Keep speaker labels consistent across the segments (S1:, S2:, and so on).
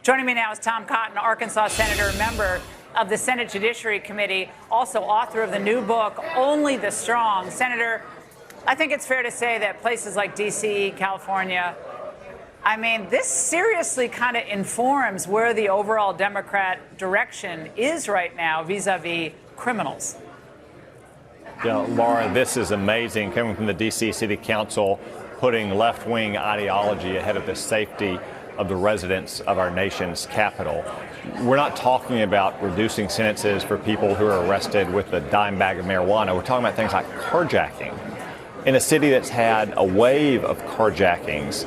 S1: Joining me now is Tom Cotton, Arkansas Senator, member of the Senate Judiciary Committee, also author of the new book, Only the Strong. Senator, I think it's fair to say that places like D.C., California, I mean, this seriously kind of informs where the overall Democrat direction is right now vis-a-vis criminals.
S2: Yeah, Laura, this is amazing coming from the D.C. City Council, putting left-wing ideology ahead of the safety of the residents of our nation's capital. We're not talking about reducing sentences for people who are arrested with a dime bag of marijuana. We're talking about things like carjacking. In a city that's had a wave of carjackings,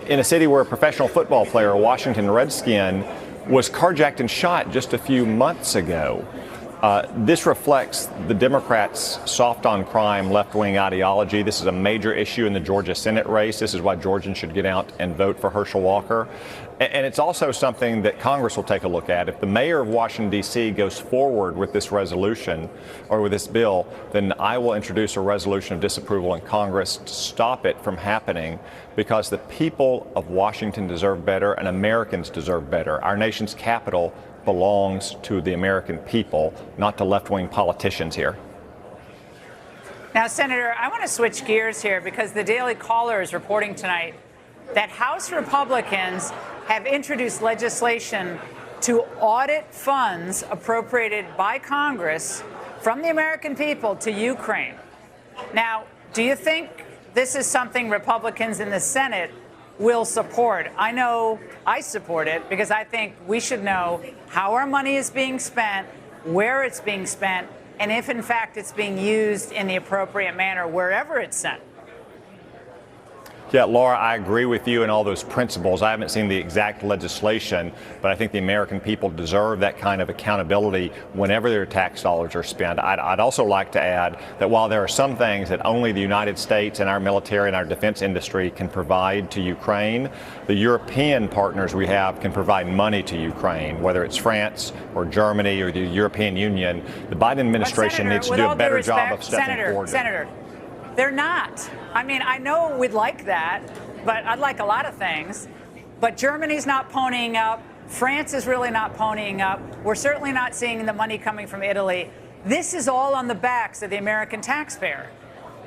S2: in a city where a professional football player, a Washington Redskin, was carjacked and shot just a few months ago. This reflects the Democrats' soft on crime left-wing ideology. This is a major issue in the Georgia Senate race. This is why Georgians should get out and vote for Herschel Walker. And it's also something that Congress will take a look at. If the mayor of Washington, D.C. goes forward with this resolution or with this bill, then I will introduce a resolution of disapproval in Congress to stop it from happening, because the people of Washington deserve better and Americans deserve better. Our nation's capital belongs to the American people, not to left-wing politicians here.
S1: Now, Senator, I want to switch gears here because the Daily Caller is reporting tonight that House Republicans have introduced legislation to audit funds appropriated by Congress from the American people to Ukraine. Now, do you think this is something Republicans in the Senate will support? I know I support it because I think we should know how our money is being spent, where it's being spent, and if, in fact, it's being used in the appropriate manner wherever it's sent.
S2: Yeah, Laura, I agree with you in all those principles. I haven't seen the exact legislation, but I think the American people deserve that kind of accountability whenever their tax dollars are spent. I'd also like to add that while there are some things that only the United States and our military and our defense industry can provide to Ukraine, the European partners we have can provide money to Ukraine, whether it's France or Germany or the European Union. The Biden administration needs to do a better job of stepping forward.
S1: Senator, they're not. I mean, I know we'd like that, but I'd like a lot of things. But Germany's not ponying up. France is really not ponying up. We're certainly not seeing the money coming from Italy. This is all on the backs of the American taxpayer.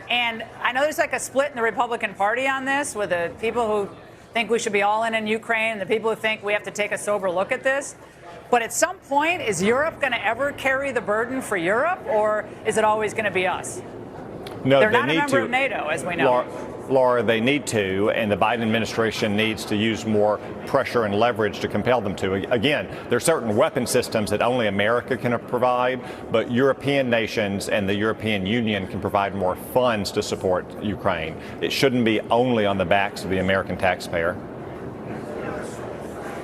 S1: And I know there's like a split in the Republican Party on this, with the people who think we should be all in Ukraine and the people who think we have to take a sober look at this. But at some point, is Europe going to ever carry the burden for Europe, or is it always going to be us?
S2: No,
S1: they're not a member of NATO, as we know.
S2: Laura, they need to, and the Biden administration needs to use more pressure and leverage to compel them to. Again, there are certain weapon systems that only America can provide, but European nations and the European Union can provide more funds to support Ukraine. It shouldn't be only on the backs of the American taxpayer.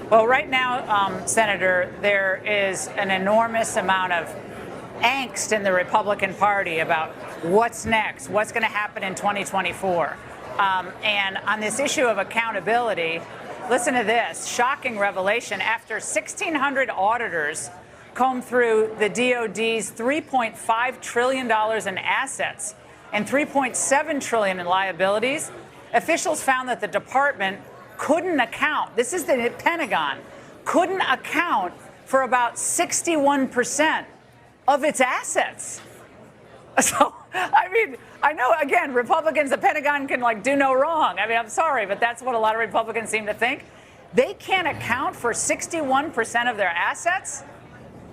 S1: Well, right now, Senator, there is an enormous amount of angst in the Republican Party about what's next, what's going to happen in 2024. And on this issue of accountability, listen to this shocking revelation. After 1,600 auditors combed through the DOD's $3.5 trillion in assets and $3.7 trillion in liabilities, officials found that the department couldn't account, this is the Pentagon, couldn't account for about 61% of its assets. So, I mean, I know, again, Republicans, the Pentagon can, do no wrong. I mean, I'm sorry, but that's what a lot of Republicans seem to think. They can't account for 61% of their assets?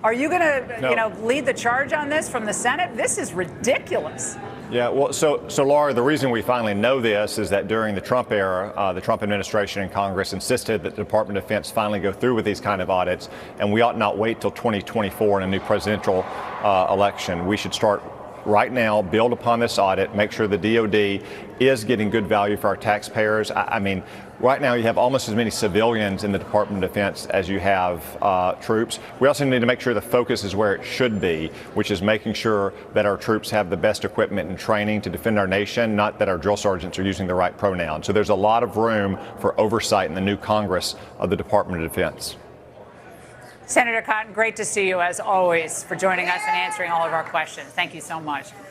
S1: Are you going to, lead the charge on this from the Senate? This is ridiculous.
S2: Yeah, well, so Laura, the reason we finally know this is that during the Trump era, the Trump administration and Congress insisted that the Department of Defense finally go through with these kind of audits, and we ought not wait till 2024 in a new presidential election. We should start right now, build upon this audit, make sure the DOD is getting good value for our taxpayers. I mean, right now you have almost as many civilians in the Department of Defense as you have troops. We also need to make sure the focus is where it should be, which is making sure that our troops have the best equipment and training to defend our nation, not that our drill sergeants are using the right pronouns. So there's a lot of room for oversight in the new Congress of the Department of Defense.
S1: Senator Cotton, great to see you, as always, for joining us and answering all of our questions. Thank you so much.